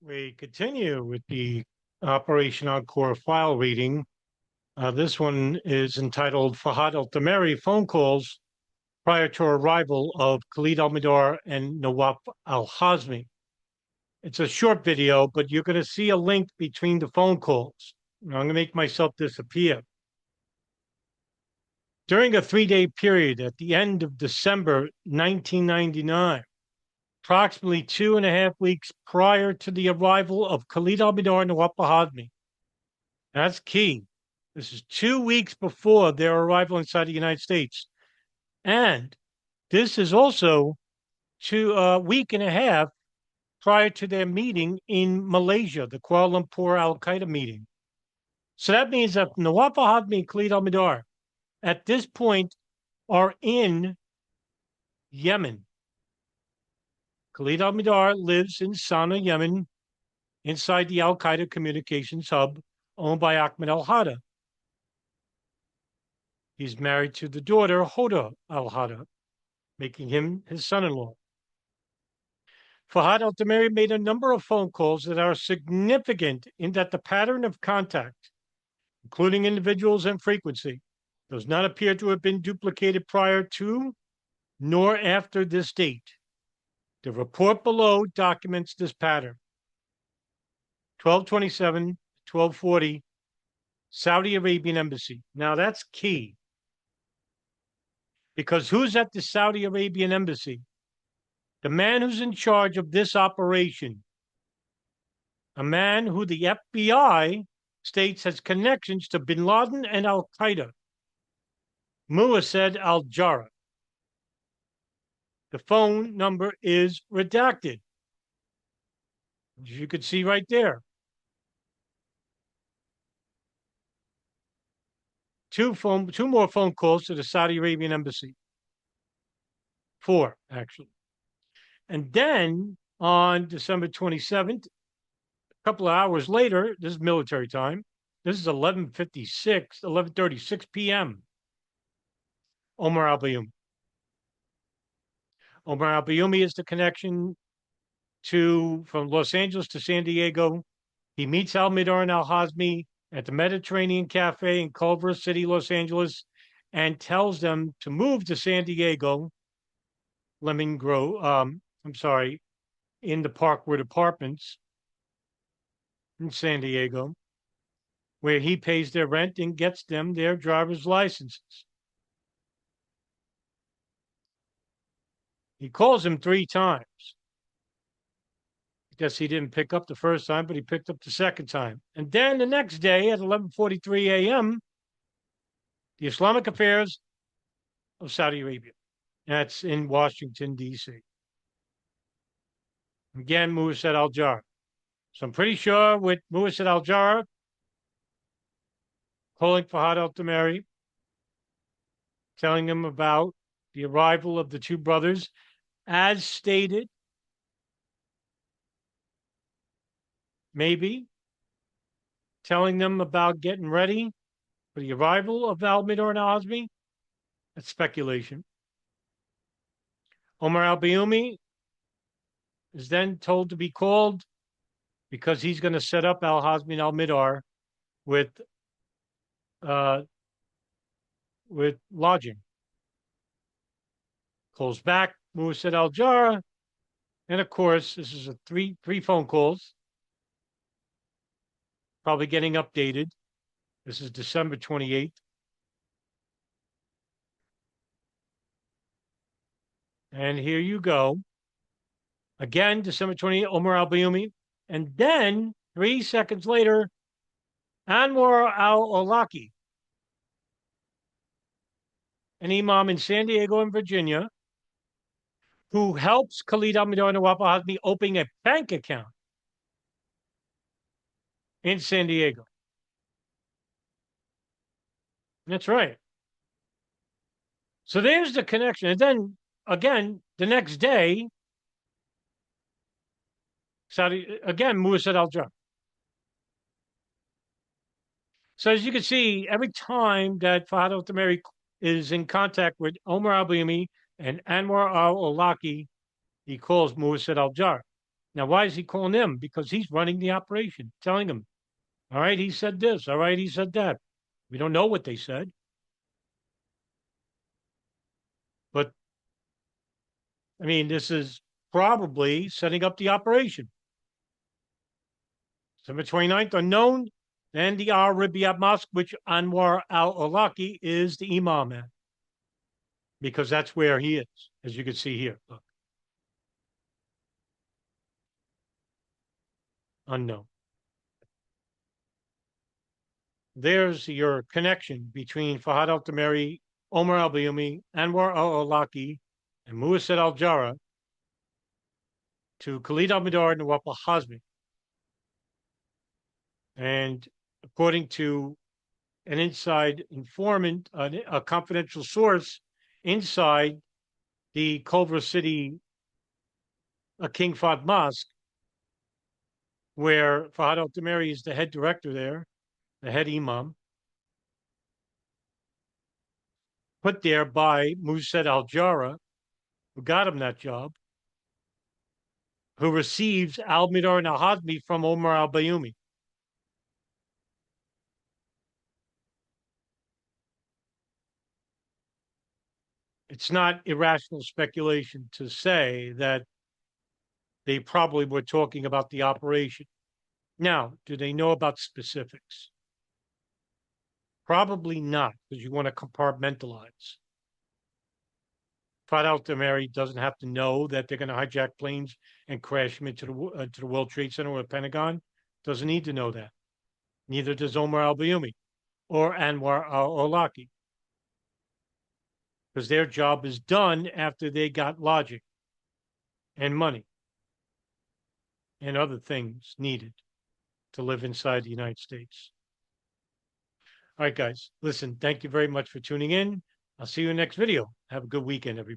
We continue with the Operation Encore file reading. This one is entitled Fahad al-Thumairy Phone Calls Prior to Arrival of Khalid al-Mihdhar and Nawaf al-Hazmi. It's a short video, but you're going to see a link between the phone calls. Now, I'm going to make myself disappear. During a 3-day period at the end of December 1999, approximately 2.5 weeks prior to the arrival of Khalid al-Mihdhar and Nawaf al-Hazmi. That's key. This is 2 weeks before their arrival inside the United States. And this is also week and a half prior to their meeting in Malaysia, the Kuala Lumpur al-Qaeda meeting. So that means that Nawaf al-Hazmi and Khalid al-Mihdhar at this point are in Yemen. Khalid al-Mihdhar lives in Sana'a, Yemen, inside the al-Qaeda communications hub owned by Ahmed al-Hada. He's married to the daughter, Hoda al-Hada, making him his son-in-law. Fahad al-Thumairy made a number of phone calls that are significant in that the pattern of contact, including individuals and frequency, does not appear to have been duplicated prior to nor after this date. The report below documents this pattern. 1227, 1240, Saudi Arabian Embassy. Now that's key. Because who's at the Saudi Arabian Embassy? The man who's in charge of this operation. A man who the FBI states has connections to bin Laden and al-Qaeda. Muwahid al-Jarrah. The phone number is redacted. As you can see right there. Two more phone calls to the Saudi Arabian Embassy. 4, actually. And then on December 27th, a couple of hours later, this is military time. This is 11:36 p.m. Omar al-Bayoumi. Omar al-Bayoumi is the connection from Los Angeles to San Diego. He meets al-Mihdhar and al-Hazmi at the Mediterranean Cafe in Culver City, Los Angeles, and tells them to move to San Diego, Lemon Grove, in the Parkwood Apartments in San Diego, where he pays their rent and gets them their driver's licenses. He calls him 3 times. I guess he didn't pick up the first time, but he picked up the second time. And then the next day at 11:43 a.m., the Islamic Affairs of Saudi Arabia. That's in Washington, D.C. Again, Muwahid al-Jarrah. So I'm pretty sure with Muwahid al-Jarrah calling Fahad al-Thumairy, telling him about the arrival of the 2 brothers, as stated, maybe telling them about getting ready for the arrival of al-Mihdhar and al-Hazmi. That's speculation. Omar al-Bayoumi is then told to be called because he's going to set up al-Hazmi and al-Mihdhar with lodging. Calls back Muwahid al-Jarrah, and of course, this is a three phone calls, probably getting updated. This is December 28th. And here you go. Again, December 28th, Omar al-Bayoumi. And then 3 seconds later, Anwar al-Awlaki, an imam in San Diego and Virginia, who helps Khalid al-Mihdhar and Nawaf al-Hazmi opening a bank account in San Diego. That's right. So there's the connection. And then, again, the next day, Muwahid al-Jarrah. So as you can see, every time that Fahad al-Thumairy is in contact with Omar al-Bayoumi and Anwar al-Awlaki, he calls Muwahid al-Jarrah. Now, why is he calling them? Because he's running the operation, telling them, all right, he said this. All right, he said that. We don't know what they said. But, I mean, this is probably setting up the operation. December 29th, unknown. And the Al-Ribiyat Mosque, which Anwar al-Awlaki is the imam at, because that's where he is, as you can see here. Look. Unknown. There's your connection between Fahad al-Thumairy, Omar al-Bayoumi, Anwar al-Awlaki, and Muwasset al-Jarrah to Khalid al-Mihdhar and Nawaf al-Hazmi. And according to an inside informant, a confidential source inside the Culver City King Fahd Mosque, where Fahad al-Thumairy is the head director there, the head imam, put there by Muwasset al-Jarrah, who got him that job, who receives al-Mihdhar and al-Hazmi from Omar al-Bayoumi. It's not irrational speculation to say that they probably were talking about the operation. Now, do they know about specifics? Probably not, because you want to compartmentalize. Fahad al-Thumairy doesn't have to know that they're going to hijack planes and crash them into the World Trade Center or the Pentagon. Doesn't need to know that. Neither does Omar al-Bayoumi or Anwar al-Awlaki, because their job is done after they got logic and money and other things needed to live inside the United States. All right, guys, listen, thank you very much for tuning in. I'll see you in the next video. Have a good weekend, everybody.